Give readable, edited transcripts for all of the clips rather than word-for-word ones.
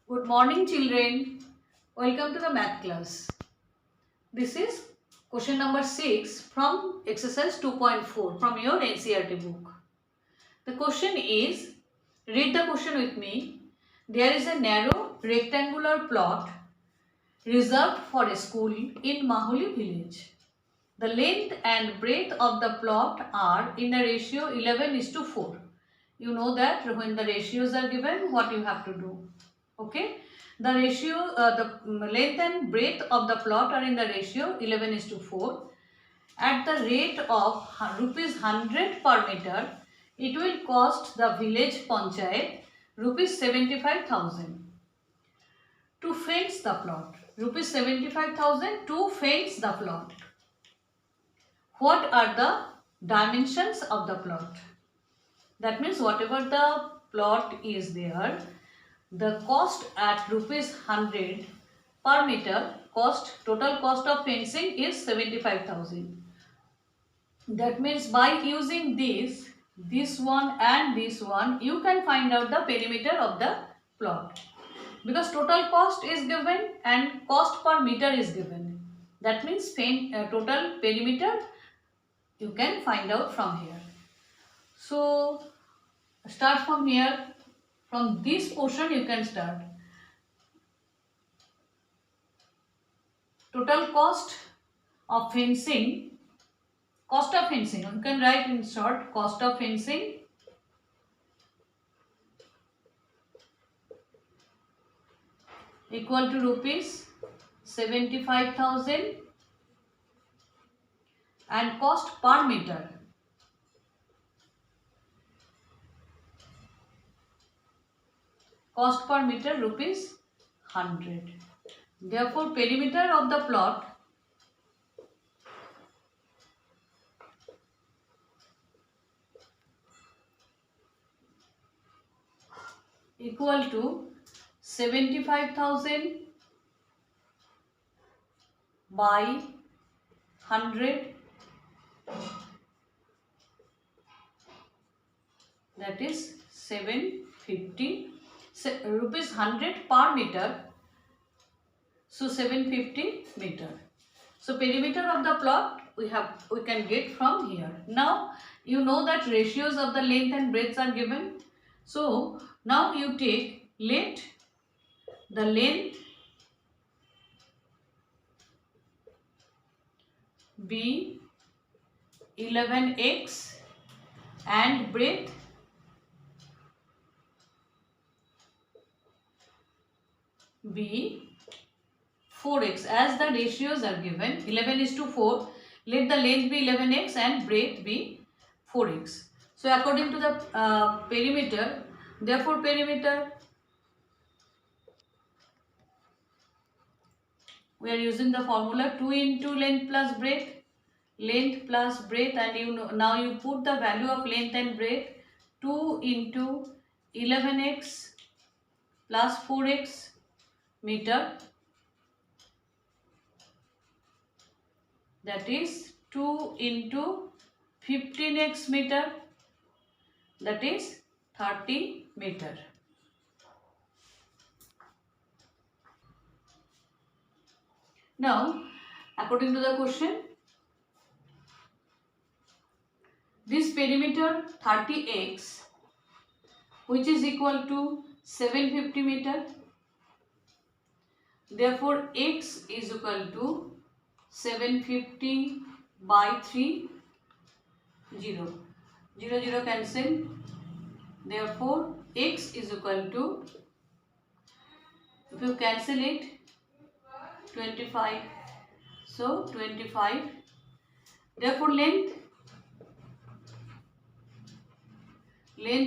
Good morning, children. Welcome to the math class. This is question number 6 from exercise 2.4 from your NCERT book. The question is, read the question with me. There is a narrow rectangular plot reserved for a school in Mahuli village. The length and breadth of the plot are in a ratio 11:4. You know that when the ratios are given, what you have to do. Okay. The ratio, the length and breadth of the plot are in the ratio 11:4. At the rate of rupees 100 per meter, it will cost the village panchayat rupees 75,000 to fence the plot. Rupees 75,000 to fence the plot. What are the dimensions of the plot? That means whatever the plot is there, the cost at rupees 100 per meter, total cost of fencing is 75,000. That means by using this one and this one, you can find out the perimeter of the plot. Because total cost is given and cost per meter is given. That means total perimeter you can find out from here. So start from here. From this portion you can start. Total cost of fencing. Cost of fencing. You can write in short, cost of fencing equal to rupees 75,000 and cost per meter. Cost per meter rupees 100. Therefore, perimeter of the plot equal to 75,000 by 100, that is 750 rupees 100 per meter. So 750 meter. So perimeter of the plot we can get from here. Now you know that ratios of the length and breadth are given. So now you take let the length be 11x and breadth be 4x. As the ratios are given 11:4, let the length be 11x and breadth be 4x. So according to the perimeter, therefore perimeter, we are using the formula 2 into length plus breadth. Length plus breadth, and you know, now you put the value of length and breadth. 2 into 11x plus 4x meter, that is 2 into 15x meter, that is 30 meter. Now according to the question, this perimeter 30x, which is equal to 750 meter, therefore x is equal to 750 by 3, 0, 0, 0 cancel, therefore x is equal to, if you cancel it, 25, so 25, therefore length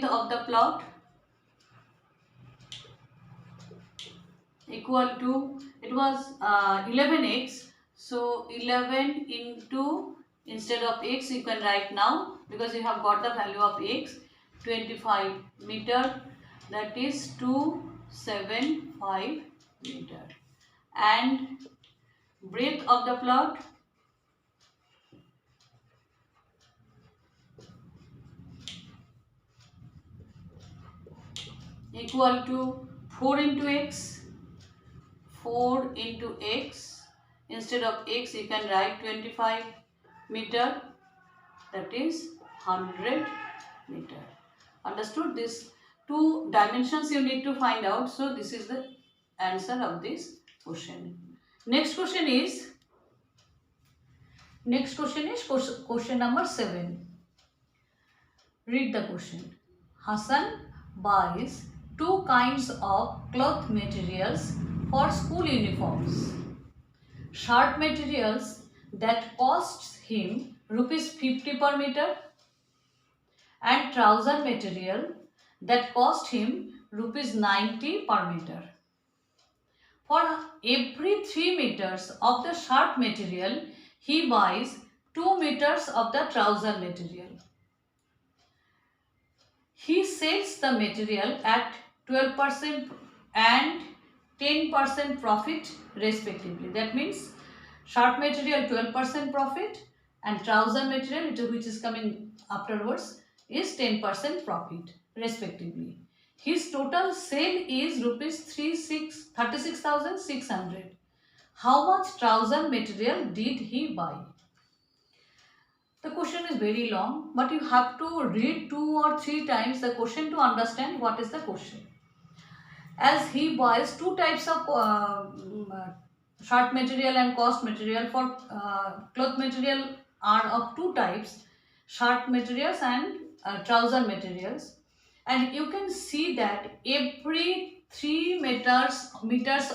of the plot equal to, it was 11x, so 11 into, instead of x you can write now because you have got the value of x, 25 meter, that is 275 meter, and breadth of the plot equal to 4 into x. 4 into x. Instead of x you can write 25 meter, that is 100 meter. Understood? This two dimensions you need to find out. So this is the answer of this question. Next question is question number 7. Read the question. Hassan buys two kinds of cloth materials for school uniforms. Shirt materials that costs him rupees 50 per meter, and trouser material that cost him rupees 90 per meter. For every 3 meters of the shirt material, he buys 2 meters of the trouser material. He sells the material at 12% and 10% profit respectively. That means shirt material 12% profit and trouser material, which is coming afterwards, is 10% profit respectively. His total sale is rupees 36,600. How much trouser material did he buy? The question is very long, but you have to read 2 or 3 times the question to understand what is the question. As he buys two types of shirt material and cost material. For cloth material are of two types, shirt materials and trouser materials, and you can see that every 3 meters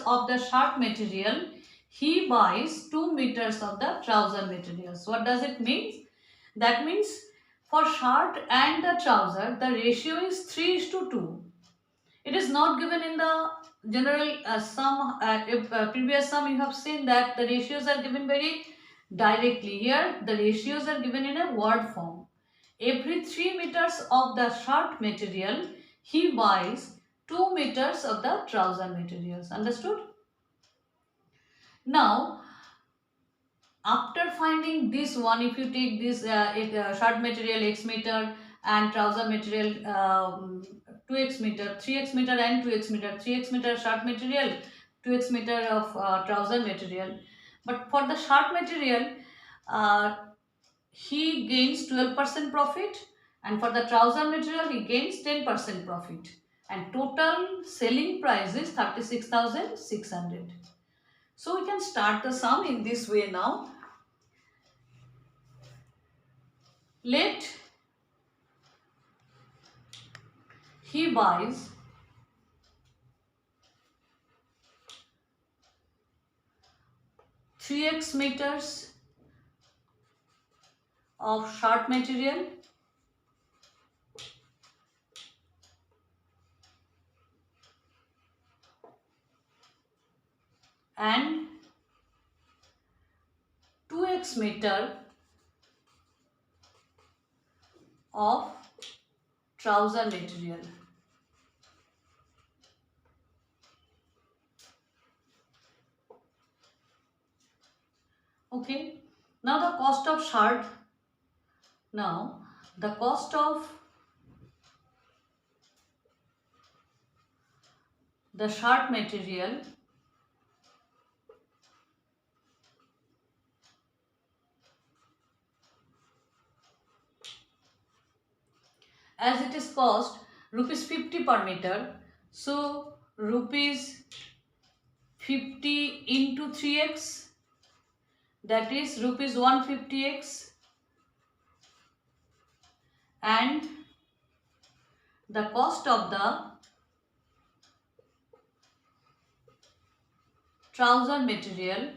of the shirt material he buys 2 meters of the trouser materials. What does it mean? That means for shirt and the trouser the ratio is 3:2. It is not given in the general sum. Previous sum you have seen that the ratios are given very directly. Here the ratios are given in a word form. Every 3 meters of the shirt material he buys 2 meters of the trouser materials. Understood? Now after finding this one, if you take this shirt material x meter and trouser material 2x meter, 3x meter and 2x meter, 3x meter shirt material, 2x meter of trouser material. But for the shirt material, he gains 12% profit, and for the trouser material he gains 10% profit, and total selling price is 36,600. So we can start the sum in this way now. Let he buys 3x meters of shirt material and 2x meter of trouser material. Okay, now the cost of shirt. Now the cost of the shirt material as it is cost rupees 50 per meter. So rupees 50 into 3x, that is rupees 150x, and the cost of the trouser material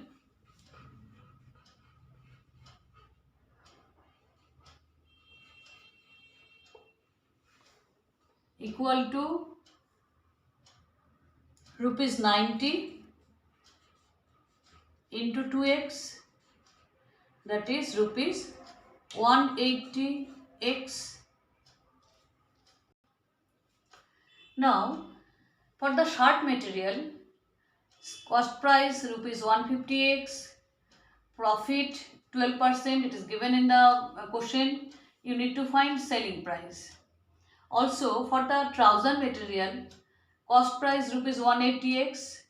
equal to rupees 90 into 2x, that is rupees 180x. Now for the shirt material, cost price rupees 150x, profit 12%, it is given in the question. You need to find selling price. Also for the trouser material, cost price rupees 180x,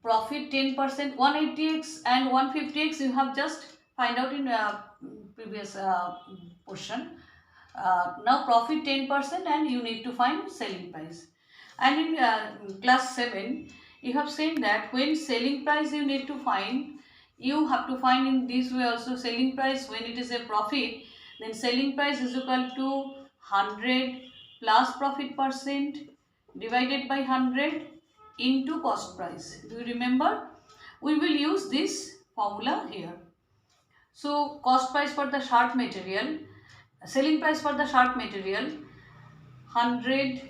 profit 10%, 180x and 150x you have just find out in previous question. Now profit 10% and you need to find selling price. And in class 7 you have said that when selling price you need to find, you have to find in this way also. Selling price when it is a profit, then selling price is equal to 100 plus profit percent divided by 100 into cost price. Do you remember? We will use this formula here. So cost price for the short material, selling price for the short material 100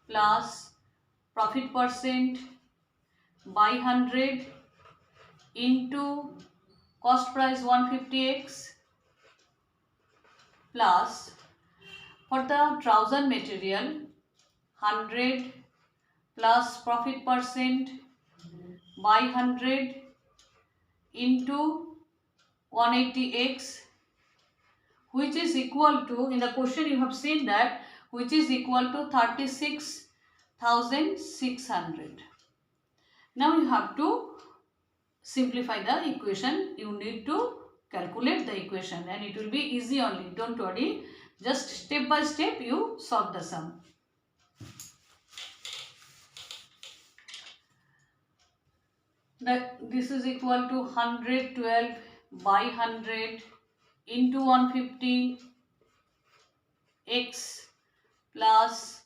plus profit percent by 100 into cost price 150x, plus for the trouser material 100 plus profit percent by 100 into 180x, which is equal to, in the question you have seen that, which is equal to 36,600. Now you have to simplify the equation. You need to calculate the equation and it will be easy only. Don't worry. Just step by step you solve the sum. This is equal to 112 by 100 into 150 x plus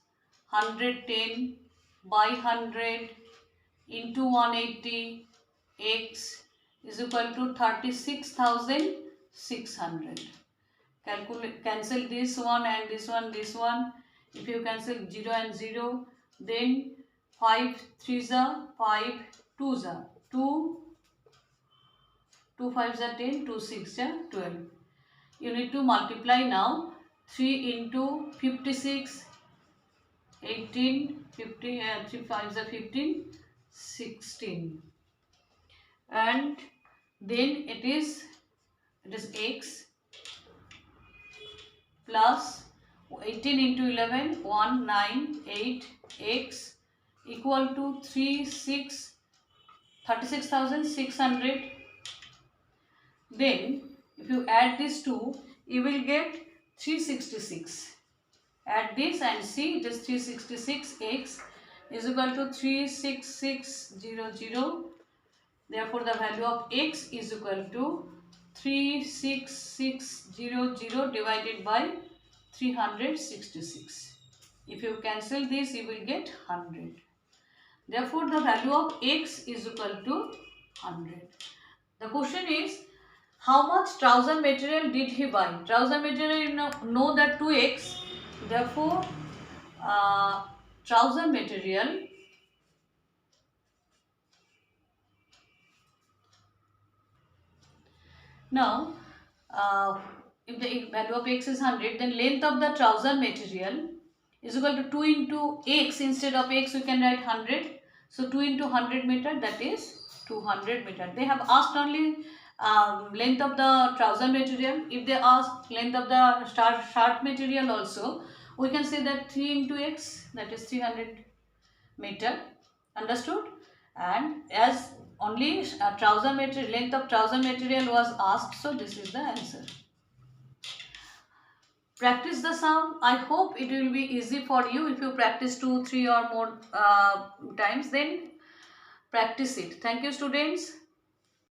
110 by 100 into 180 x is equal to 36,600. Cancel this one and this one, this one. If you cancel 0 and 0, then 5 3s are 5, 2s are 2, 2 5s are 10, 2 6s are 12. You need to multiply now. 3 into 56, 18, 50, 3 5s are 15, 16. And then it is x plus 18 into 11, 198 x equal to 36,600. Then if you add these two, you will get 366. Add this and see, it is 366x is equal to 36600. Therefore the value of x is equal to 36600 divided by 366. If you cancel this, you will get 100. Therefore the value of x is equal to 100. The question is, how much trouser material did he buy? Trouser material, you know that 2x. Therefore trouser material now, if the value of x is 100, then length of the trouser material is equal to 2 into x. Instead of x we can write 100. So 2 into 100 meter, that is 200 meter. They have asked only length of the trouser material. If they ask length of the shirt material also, we can say that 3 into x, that is 300 meter. Understood? And as only trouser material, length of trouser material was asked, so this is the answer. Practice the sum. I hope it will be easy for you. If you practice 2, 3 or more times, then practice it. Thank you, students.